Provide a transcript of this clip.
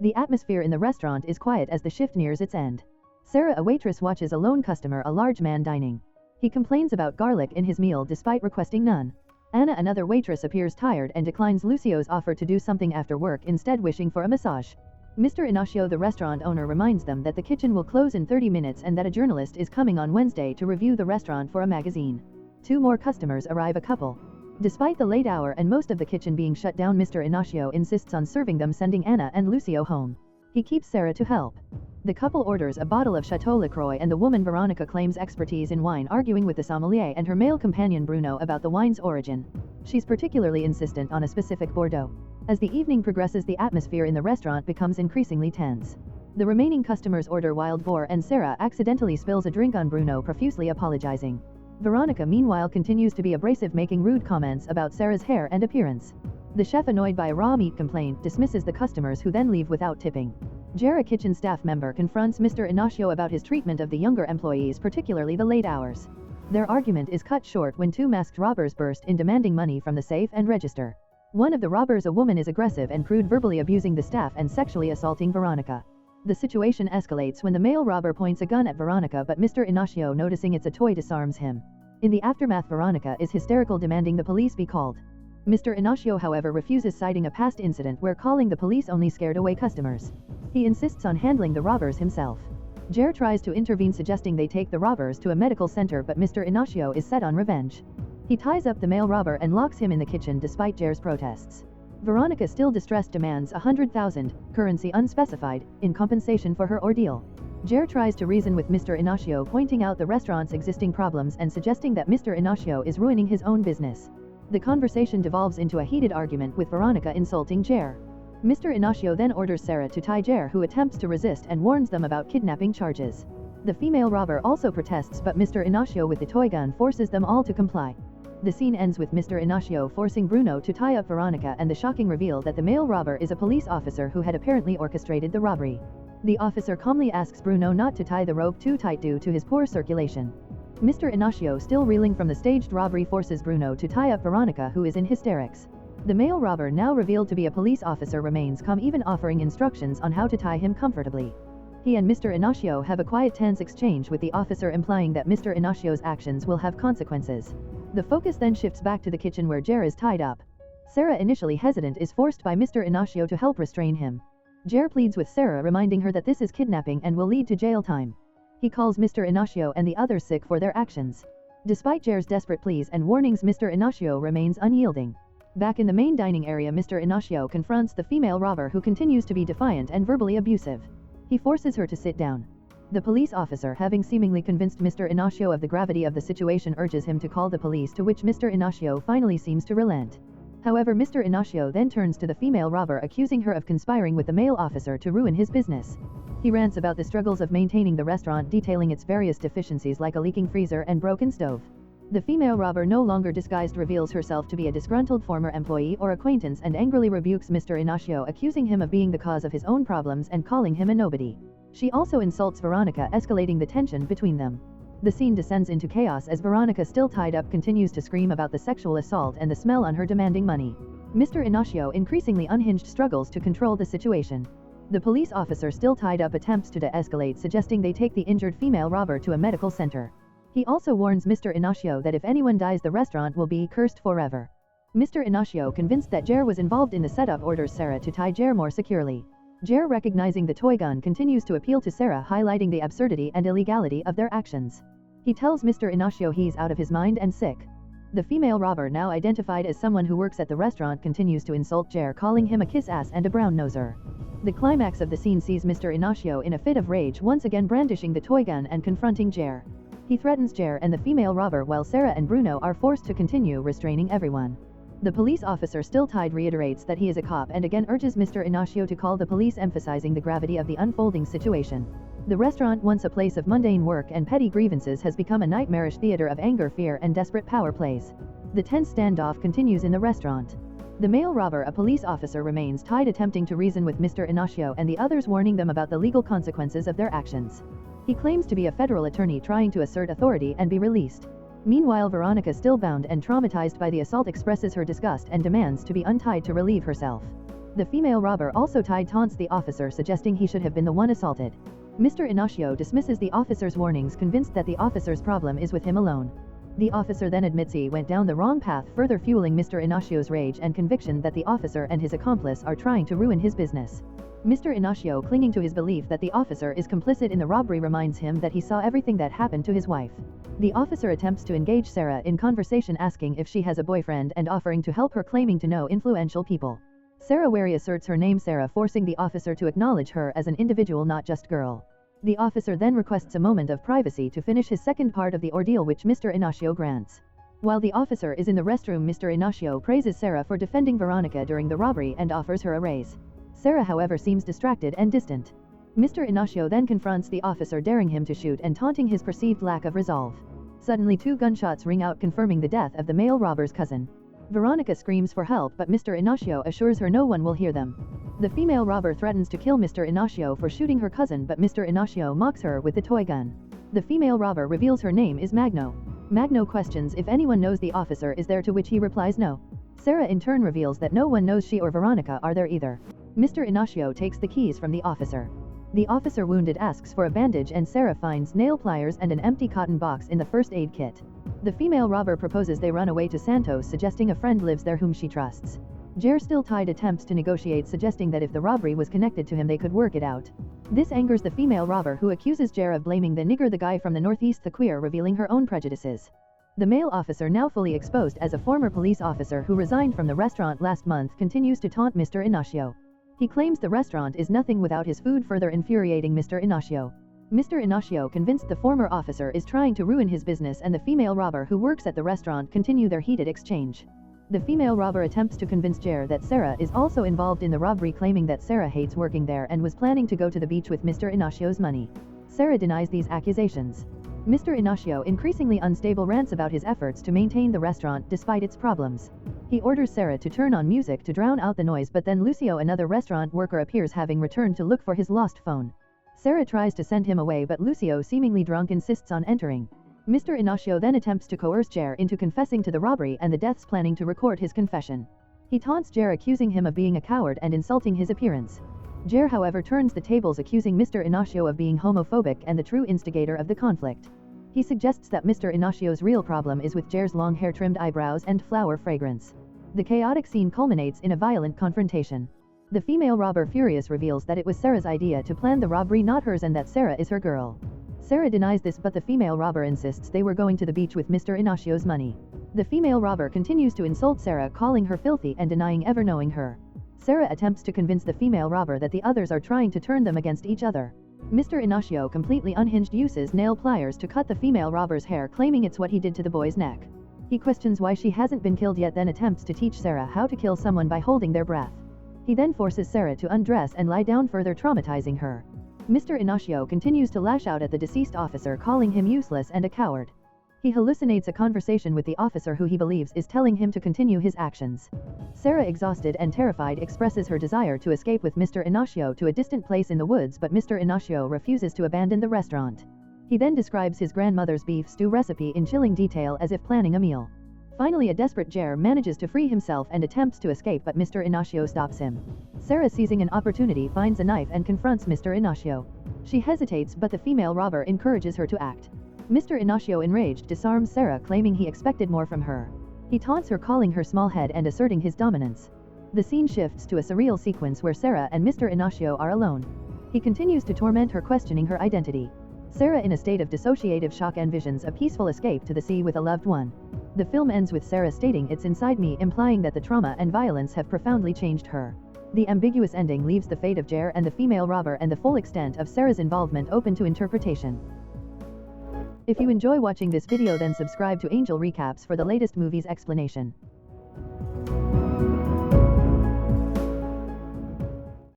The atmosphere in the restaurant is quiet as the shift nears its end. Sarah, a waitress, watches a lone customer, a large man, dining. He complains about garlic in his meal despite requesting none. Anna, another waitress, appears tired and declines Lucio's offer to do something after work, instead wishing for a massage. Mr. Ignacio, the restaurant owner, reminds them that the kitchen will close in 30 minutes and that a journalist is coming on Wednesday to review the restaurant for a magazine. 2 more customers arrive, a couple. Despite the late hour and most of the kitchen being shut down, Mr. Ignacio insists on serving them, sending Anna and Lucio home. He keeps Sarah to help. The couple orders a bottle of Chateau LaCroix and the woman Veronica claims expertise in wine, arguing with the sommelier and her male companion Bruno about the wine's origin. She's particularly insistent on a specific Bordeaux. As the evening progresses, the atmosphere in the restaurant becomes increasingly tense. The remaining customers order wild boar and Sarah accidentally spills a drink on Bruno, profusely apologizing. Veronica meanwhile continues to be abrasive, making rude comments about Sarah's hair and appearance. The chef, annoyed by a raw meat complaint, dismisses the customers, who then leave without tipping. Jer, a kitchen staff member, confronts Mr. Ignacio about his treatment of the younger employees, particularly the late hours. Their argument is cut short when 2 masked robbers burst in, demanding money from the safe and register. One of the robbers, a woman, is aggressive and crude, verbally abusing the staff and sexually assaulting Veronica. The situation escalates when the male robber points a gun at Veronica, but Mr. Ignacio, noticing it's a toy, disarms him. In the aftermath, Veronica is hysterical, demanding the police be called. Mr. Ignacio, however, refuses, citing a past incident where calling the police only scared away customers. He insists on handling the robbers himself. Jer tries to intervene, suggesting they take the robbers to a medical center, but Mr. Ignacio is set on revenge. He ties up the male robber and locks him in the kitchen despite Jer's protests. Veronica, still distressed, demands 100,000, currency unspecified, in compensation for her ordeal. Jer tries to reason with Mr. Ignacio, pointing out the restaurant's existing problems and suggesting that Mr. Ignacio is ruining his own business. The conversation devolves into a heated argument, with Veronica insulting Jer. Mr. Ignacio then orders Sarah to tie Jer, who attempts to resist and warns them about kidnapping charges. The female robber also protests, but Mr. Ignacio, with the toy gun, forces them all to comply. The scene ends with Mr. Ignacio forcing Bruno to tie up Veronica and the shocking reveal that the male robber is a police officer who had apparently orchestrated the robbery. The officer calmly asks Bruno not to tie the rope too tight due to his poor circulation. Mr. Ignacio, still reeling from the staged robbery, forces Bruno to tie up Veronica, who is in hysterics. The male robber, now revealed to be a police officer, remains calm, even offering instructions on how to tie him comfortably. He and Mr. Ignacio have a quiet, tense exchange, with the officer implying that Mr. Ignacio's actions will have consequences. The focus then shifts back to the kitchen where Jer is tied up. Sarah, initially hesitant, is forced by Mr. Ignacio to help restrain him. Jer pleads with Sarah, reminding her that this is kidnapping and will lead to jail time. He calls Mr. Ignacio and the others sick for their actions. Despite Jer's desperate pleas and warnings, Mr. Ignacio remains unyielding. Back in the main dining area, Mr. Ignacio confronts the female robber, who continues to be defiant and verbally abusive. He forces her to sit down. The police officer, having seemingly convinced Mr. Ignacio of the gravity of the situation, urges him to call the police, to which Mr. Ignacio finally seems to relent. However, Mr. Ignacio then turns to the female robber, accusing her of conspiring with the male officer to ruin his business. He rants about the struggles of maintaining the restaurant, detailing its various deficiencies like a leaking freezer and broken stove. The female robber, no longer disguised, reveals herself to be a disgruntled former employee or acquaintance and angrily rebukes Mr. Ignacio, accusing him of being the cause of his own problems and calling him a nobody. She also insults Veronica, escalating the tension between them. The scene descends into chaos as Veronica, still tied up, continues to scream about the sexual assault and the smell on her, demanding money. Mr. Ignacio, increasingly unhinged, struggles to control the situation. The police officer, still tied up, attempts to de-escalate, suggesting they take the injured female robber to a medical center. He also warns Mr. Ignacio that if anyone dies, the restaurant will be cursed forever. Mr. Ignacio, convinced that Jer was involved in the setup, orders Sarah to tie Jer more securely. Jer, recognizing the toy gun, continues to appeal to Sarah, highlighting the absurdity and illegality of their actions. He tells Mr. Ignacio he's out of his mind and sick. The female robber, now identified as someone who works at the restaurant, continues to insult Jer, calling him a kiss-ass and a brown-noser. The climax of the scene sees Mr. Ignacio in a fit of rage, once again brandishing the toy gun and confronting Jer. He threatens Jer and the female robber, while Sarah and Bruno are forced to continue restraining everyone. The police officer, still tied, reiterates that he is a cop and again urges Mr. Ignacio to call the police, emphasizing the gravity of the unfolding situation. The restaurant, once a place of mundane work and petty grievances, has become a nightmarish theater of anger, fear, and desperate power plays. The tense standoff continues in the restaurant. The male robber, a police officer, remains tied, attempting to reason with Mr. Ignacio and the others, warning them about the legal consequences of their actions. He claims to be a federal attorney trying to assert authority and be released. Meanwhile, Veronica, still bound and traumatized by the assault, expresses her disgust and demands to be untied to relieve herself. The female robber also taunts the officer, suggesting he should have been the one assaulted. Mr. Ignacio dismisses the officer's warnings, convinced that the officer's problem is with him alone. The officer then admits he went down the wrong path, further fueling Mr. Ignacio's rage and conviction that the officer and his accomplice are trying to ruin his business. Mr. Ignacio, clinging to his belief that the officer is complicit in the robbery, reminds him that he saw everything that happened to his wife. The officer attempts to engage Sarah in conversation, asking if she has a boyfriend and offering to help her, claiming to know influential people. Sarah Wary asserts her name Sarah, forcing the officer to acknowledge her as an individual, not just girl. The officer then requests a moment of privacy to finish his second part of the ordeal, which Mr. Ignacio grants. While the officer is in the restroom, Mr. Ignacio praises Sarah for defending Veronica during the robbery and offers her a raise. Sarah, however, seems distracted and distant. Mr. Ignacio then confronts the officer, daring him to shoot and taunting his perceived lack of resolve. Suddenly 2 gunshots ring out, confirming the death of the male robber's cousin. Veronica screams for help, but Mr. Ignacio assures her no one will hear them. The female robber threatens to kill Mr. Ignacio for shooting her cousin, but Mr. Ignacio mocks her with the toy gun. The female robber reveals her name is Magno. Magno questions if anyone knows the officer is there, to which he replies no. Sarah in turn reveals that no one knows she or Veronica are there either. Mr. Ignacio takes the keys from the officer. The officer, wounded, asks for a bandage, and Sarah finds nail pliers and an empty cotton box in the first aid kit. The female robber proposes they run away to Santos, suggesting a friend lives there whom she trusts. Jer, still tied, attempts to negotiate, suggesting that if the robbery was connected to him they could work it out. This angers the female robber, who accuses Jer of blaming the nigger, the guy from the northeast, the queer, revealing her own prejudices. The male officer, now fully exposed as a former police officer who resigned from the restaurant last month, continues to taunt Mr. Ignacio. He claims the restaurant is nothing without his food, further infuriating Mr. Ignacio. Mr. Ignacio, convinced the former officer is trying to ruin his business, and the female robber who works at the restaurant continue their heated exchange. The female robber attempts to convince Jer that Sarah is also involved in the robbery, claiming that Sarah hates working there and was planning to go to the beach with Mr. Ignacio's money. Sarah denies these accusations. Mr. Ignacio, increasingly unstable, rants about his efforts to maintain the restaurant despite its problems. He orders Sarah to turn on music to drown out the noise, but then Lucio, another restaurant worker, appears, having returned to look for his lost phone. Sarah tries to send him away, but Lucio, seemingly drunk, insists on entering. Mr. Ignacio then attempts to coerce Jer into confessing to the robbery and the deaths, planning to record his confession. He taunts Jer, accusing him of being a coward and insulting his appearance. Jer, however, turns the tables, accusing Mr. Ignacio of being homophobic and the true instigator of the conflict. He suggests that Mr. Ignacio's real problem is with Jer's long hair, trimmed eyebrows, and flower fragrance. The chaotic scene culminates in a violent confrontation. The female robber, furious, reveals that it was Sarah's idea to plan the robbery, not hers, and that Sarah is her girl. Sarah denies this, but the female robber insists they were going to the beach with Mr. Ignacio's money. The female robber continues to insult Sarah, calling her filthy and denying ever knowing her. Sarah attempts to convince the female robber that the others are trying to turn them against each other. Mr. Ignacio, completely unhinged, uses nail pliers to cut the female robber's hair, claiming it's what he did to the boy's neck. He questions why she hasn't been killed yet, then attempts to teach Sarah how to kill someone by holding their breath. He then forces Sarah to undress and lie down, further traumatizing her. Mr. Ignacio continues to lash out at the deceased officer, calling him useless and a coward. He hallucinates a conversation with the officer, who he believes is telling him to continue his actions. Sarah, exhausted and terrified, expresses her desire to escape with Mr. Ignacio to a distant place in the woods, but Mr. Ignacio refuses to abandon the restaurant. He then describes his grandmother's beef stew recipe in chilling detail, as if planning a meal. Finally, a desperate Jer manages to free himself and attempts to escape, but Mr. Ignacio stops him. Sarah, seizing an opportunity, finds a knife and confronts Mr. Ignacio. She hesitates, but the female robber encourages her to act. Mr. Ignacio, enraged, disarms Sarah, claiming he expected more from her. He taunts her, calling her small head and asserting his dominance. The scene shifts to a surreal sequence where Sarah and Mr. Ignacio are alone. He continues to torment her, questioning her identity. Sarah, in a state of dissociative shock, envisions a peaceful escape to the sea with a loved one. The film ends with Sarah stating, "It's inside me," implying that the trauma and violence have profoundly changed her. The ambiguous ending leaves the fate of Jer and the female robber and the full extent of Sarah's involvement open to interpretation. If you enjoy watching this video, then subscribe to Angel Recaps for the latest movies explanation.